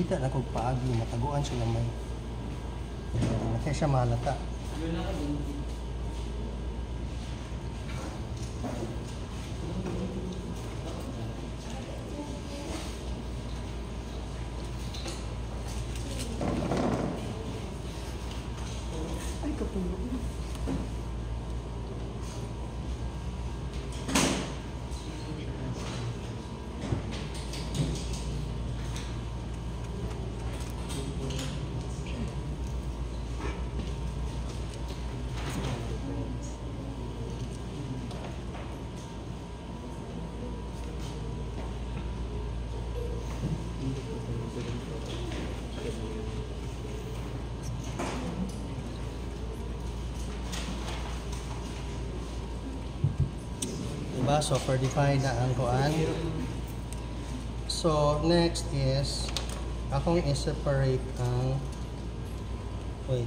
makita na kung paagi, mataguan siya naman. Kaya siya mahalata. Ay, kapulog. Diba? So, define na ang kuan. So, next is akong i-separate ang wait.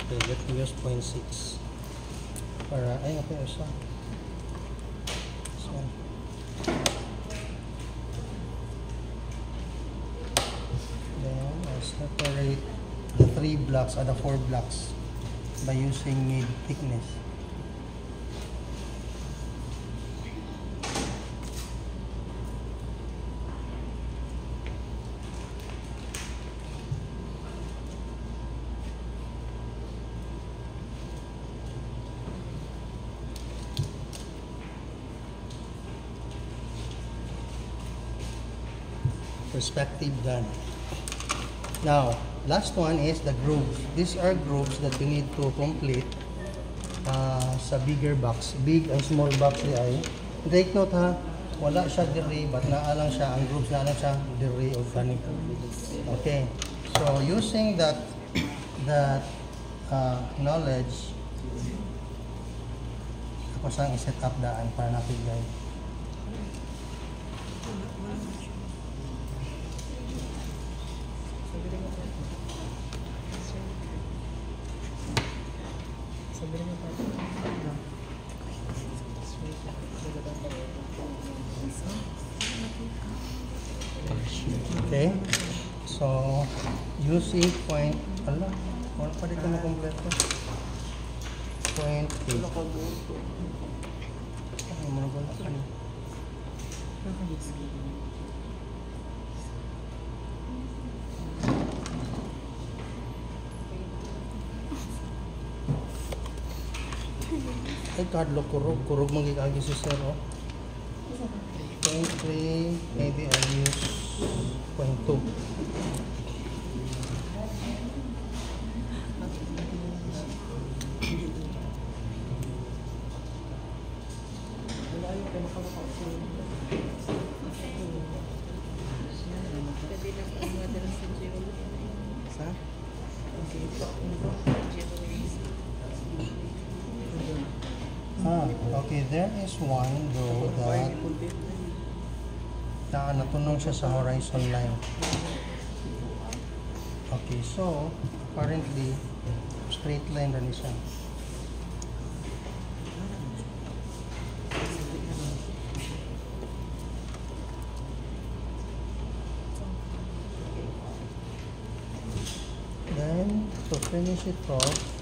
Okay, let me use 0.6 para, ay, okay, so then I'll separate the 3 blocks or the 4 blocks by using mid thickness. Perspective done. Now, last one is the grooves. These are grooves that we need to complete sa bigger box. Big and small box ay. Take note ha, wala siya diri, but naalang siya, ang grooves naalang siya diri o ganito. Okay, so using that knowledge, ako siyang i-set up daan para napigay. Okay, so using point, ala, wala pa dito na kompleto. 0.8. Ano mo na ba? Ay, kadlo, kurog magigagi si sir, oh. 0.3, maybe I'll use 0.2. Okay, there is one though that natunog siya sa horizon line. Okay, so apparently straight line rin siya. Then to finish it off,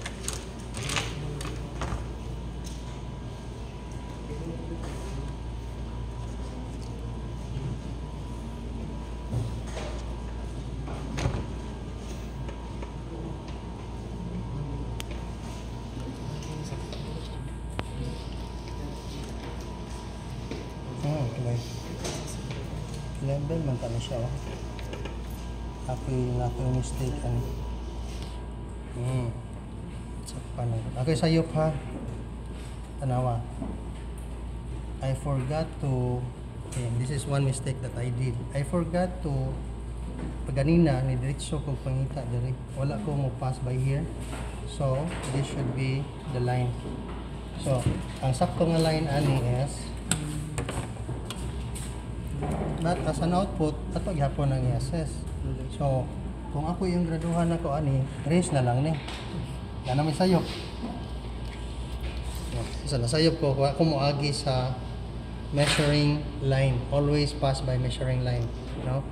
level man tala siya, oh. Ako yung mistake ano. Okay, sayop ha. Tanawa. I forgot to, okay, this is one mistake that I did. I forgot to, paganina ni diretso kong pangita diri. Wala ko mo pass by here. So, this should be the line. So, ang sakto nga line ani is, but as an output, ato gyapon ang i-assess. So, kung ako yung graduhan ako ani, raise na lang ni. Yan ang may sayop. Isa na sayop ko, ako moagi sa measuring line. Always pass by measuring line. No?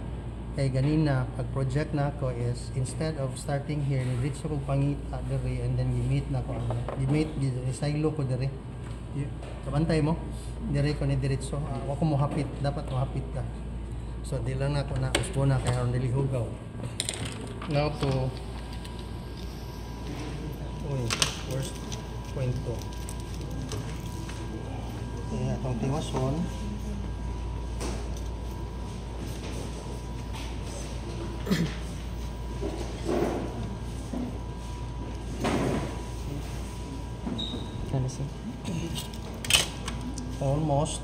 Kay ganina, pag-project na ako is, instead of starting here, diretso ko pangita diri and then gi-meet na ko. Gi-meet, gi-silo ko diri. Kabantay mo? Diri ko ni diretso. Ako mo hapit. Dapat mo hapit ka. So, di lang na ako na usbo na kaya aron dili hugaw. Now to... Uy, first point to. Kaya itong tiwason. Almost.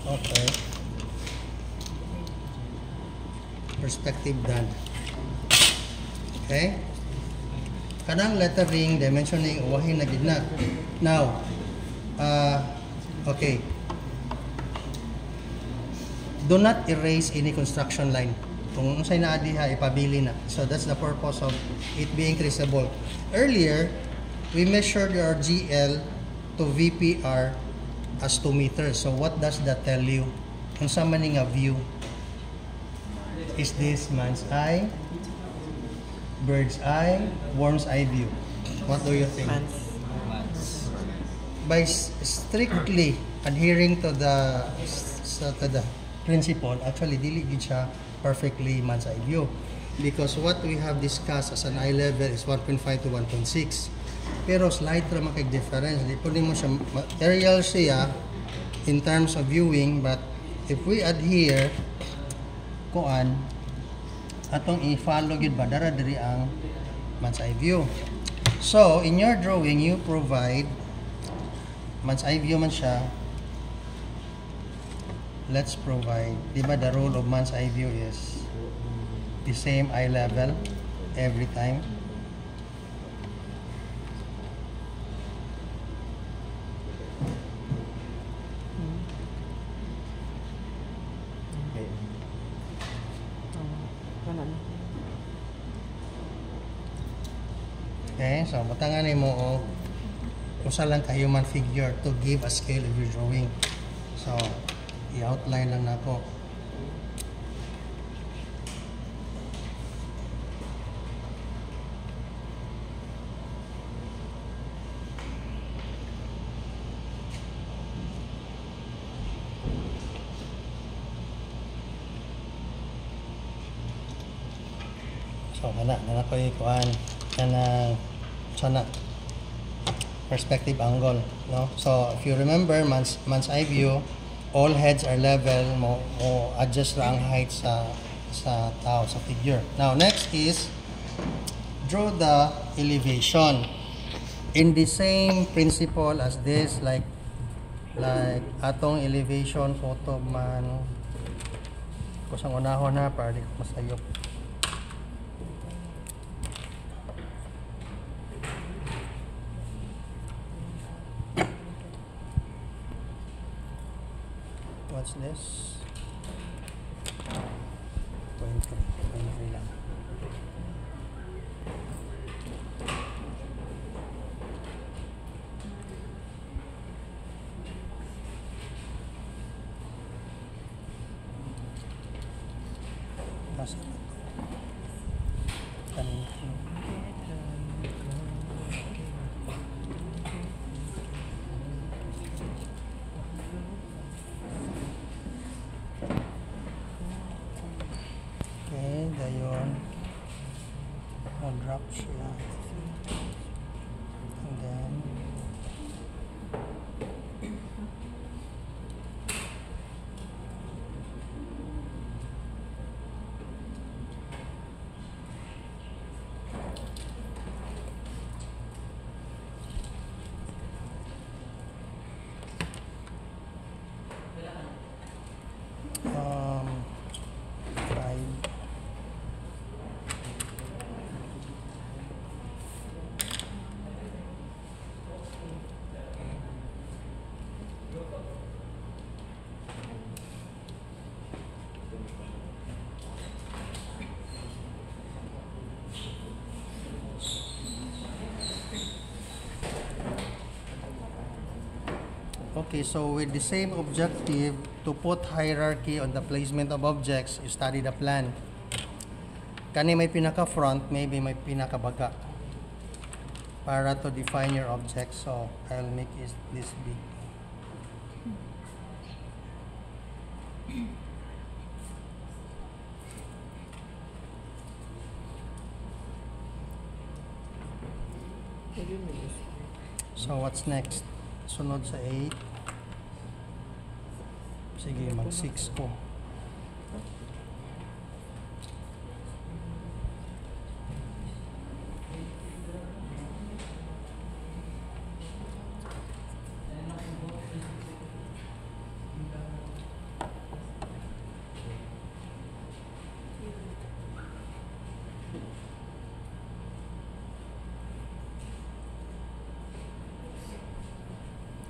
Okay. Perspective done. Okay. Kanang lettering, dimensioning, uwahin na gid na. Now, okay. Do not erase any construction line. Kung unsay naa diha ipabili na. So that's the purpose of it being traceable. Earlier, we measured our GL to VPR as 2 meters. So what does that tell you? Kung sa maning a view, is this man's eye, bird's eye, worm's eye view? What do you think? By strictly adhering to the principle, actually dili gid siya perfectly man's eye view, because what we have discussed as an eye level is 1.5 to 1.6, pero slight ra makay difference. Di po mo siya material siya in terms of viewing, but if we adhere kuan atong i-follow gid ba dara diri ang man's eye view. So in your drawing you provide man's eye view man siya. Let's provide, di ba the rule of man's eye view is the same eye level every time. Okay, so batangan mo o usa lang ka human figure to give a scale of your drawing. So i-outline lang nako. So kana ko ikuan kana sana perspective angle, no? So if you remember man's eye view, all heads are level, mo adjust lang ang height sa tao, sa figure. Now next is draw the elevation in the same principle as this, like atong elevation photo man kusang unahon na para di ko masayop. What's this? 23 lang. Nasa dayon drop siya and then okay, so with the same objective to put hierarchy on the placement of objects, you study the plan. Kani may pinaka-front, maybe may pinaka-baga. Para to define your object, so I'll make this big. Pwede mo gusto. So what's next? Sunod sa 8. Sige, mag-6 ko.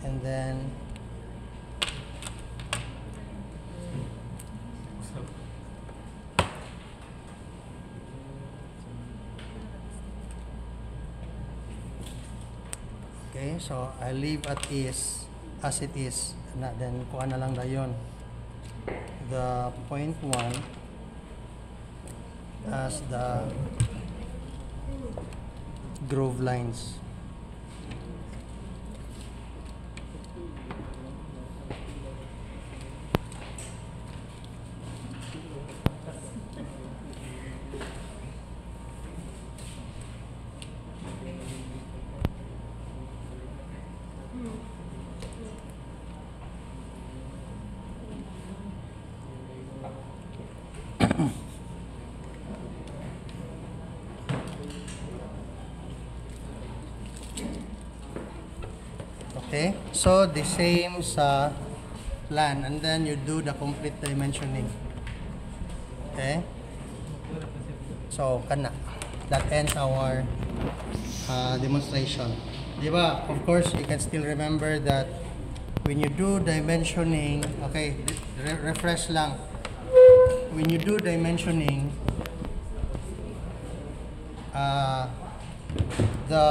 And then okay, so I leave at is as it is. Na, then kuha na lang na yun. The point 1 as the groove lines. Okay, so the same sa plan, and then you do the complete dimensioning. Okay, so kana, that ends our demonstration. Diba? Of course, you can still remember that when you do dimensioning, okay, refresh lang. When you do dimensioning, the